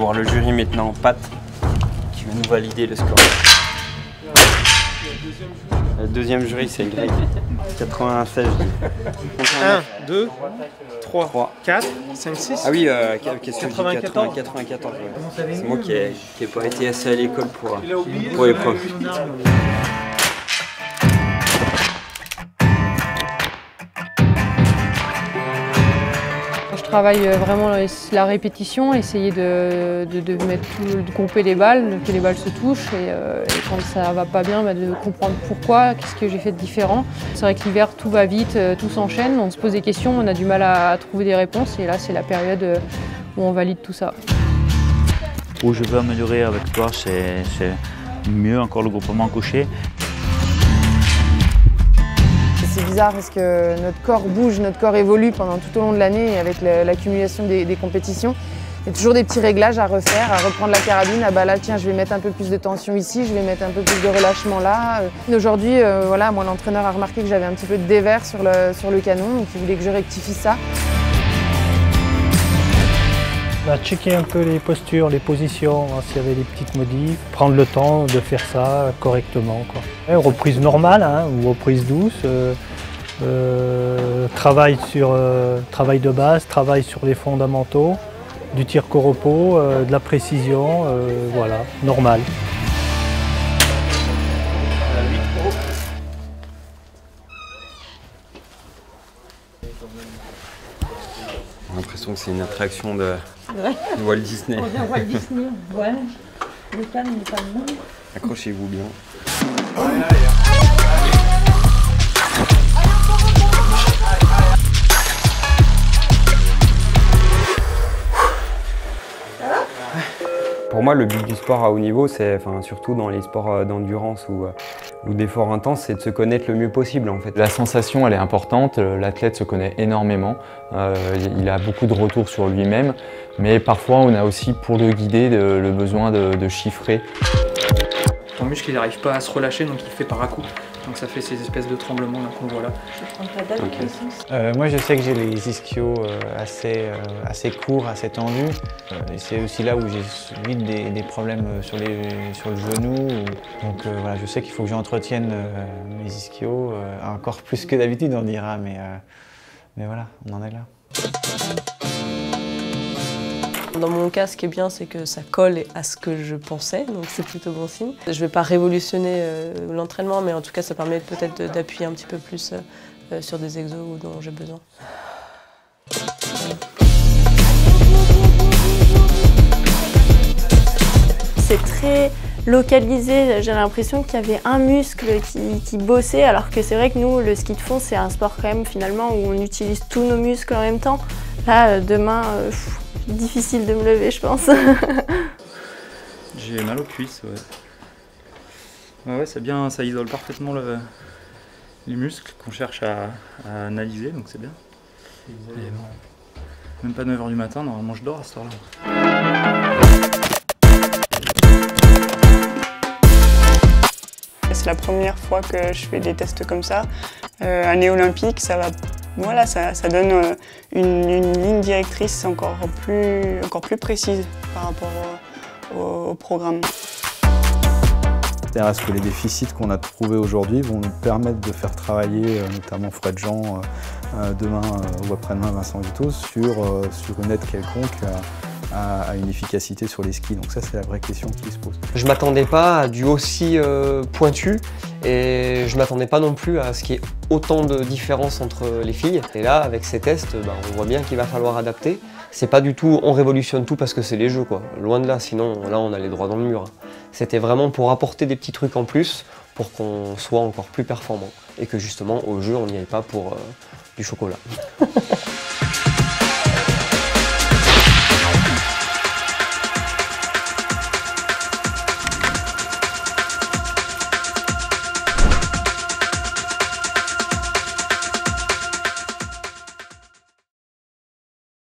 voir le jury maintenant, Pat, qui va nous valider le score. Le deuxième jury, c'est Greg. 96, je dis. 1, 2, 3, 4, 5, 6. Ah oui, qu'est-ce que je dis 94. 94, ouais. C'est moi qui n'ai pas été assez à l'école pour l'épreuve. Je travaille vraiment la répétition, essayer de grouper les balles, que les balles se touchent et quand ça va pas bien, de comprendre pourquoi, qu'est-ce que j'ai fait de différent. C'est vrai que l'hiver tout va vite, tout s'enchaîne, on se pose des questions, on a du mal à trouver des réponses et là c'est la période où on valide tout ça. Où je veux améliorer avec toi, c'est mieux encore le groupement couché. C'est bizarre parce que notre corps bouge, notre corps évolue pendant tout au long de l'année et avec l'accumulation des compétitions. Il y a toujours des petits réglages à refaire, à reprendre la carabine. Ah bah là tiens, je vais mettre un peu plus de tension ici, je vais mettre un peu plus de relâchement là. Aujourd'hui, voilà, moi l'entraîneur a remarqué que j'avais un petit peu de dévers sur le canon, donc il voulait que je rectifie ça. On a checké un peu les postures, les positions, s'il y avait des petites modifs, prendre le temps de faire ça correctement, quoi. Et reprise normale, hein, ou reprise douce, travail de base, travail sur les fondamentaux, du tir qu'au repos, de la précision, voilà, normal. J'ai l'impression que c'est une attraction de Walt Disney. On vient Walt Disney, ouais. Le calme n'est pas bon. Accrochez-vous bien. Pour moi, le but du sport à haut niveau, c'est, surtout dans les sports d'endurance ou d'effort intense, c'est de se connaître le mieux possible en fait. La sensation, elle est importante, l'athlète se connaît énormément, il a beaucoup de retours sur lui-même, mais parfois on a aussi pour le guider le besoin de chiffrer. Ton muscle il n'arrive pas à se relâcher, donc il fait par à coups. Donc ça fait ces espèces de tremblements là qu'on voit là. Je vais prendre ta date, moi je sais que j'ai les ischios assez courts, assez tendus. Et c'est aussi là où j'ai vite des problèmes sur le genou. Donc voilà, je sais qu'il faut que j'entretienne mes ischios, encore plus que d'habitude on dira, mais voilà, on en est là. Dans mon cas, ce qui est bien, c'est que ça colle à ce que je pensais, donc c'est plutôt bon signe. Je ne vais pas révolutionner l'entraînement, mais en tout cas, ça permet peut-être d'appuyer un petit peu plus sur des exos dont j'ai besoin. C'est très localisé, j'ai l'impression qu'il y avait un muscle qui bossait, alors que c'est vrai que nous, le ski de fond, c'est un sport quand même finalement où on utilise tous nos muscles en même temps. Là, demain, difficile de me lever, je pense. J'ai mal aux cuisses, ouais. Ouais, c'est bien, ça isole parfaitement les muscles qu'on cherche à analyser, donc c'est bien. Même pas 9 h du matin, normalement je dors à cette heure-là. C'est la première fois que je fais des tests comme ça. Année olympique, ça va. Voilà, ça donne une ligne directrice encore plus précise par rapport au programme. C'est-à-dire, est-ce que les déficits qu'on a trouvés aujourd'hui vont nous permettre de faire travailler notamment Fred Jean demain ou après-demain Vincent Vito sur une aide quelconque à une efficacité sur les skis. Donc ça, c'est la vraie question qui se pose. Je ne m'attendais pas à du aussi pointu et je ne m'attendais pas non plus à ce qu'il y ait autant de différences entre les filles. Et là, avec ces tests, on voit bien qu'il va falloir adapter. C'est pas du tout on révolutionne tout parce que c'est les jeux, quoi. Loin de là, sinon là on a les droits dans le mur. C'était vraiment pour apporter des petits trucs en plus pour qu'on soit encore plus performant et que justement au jeu on n'y aille pas pour du chocolat.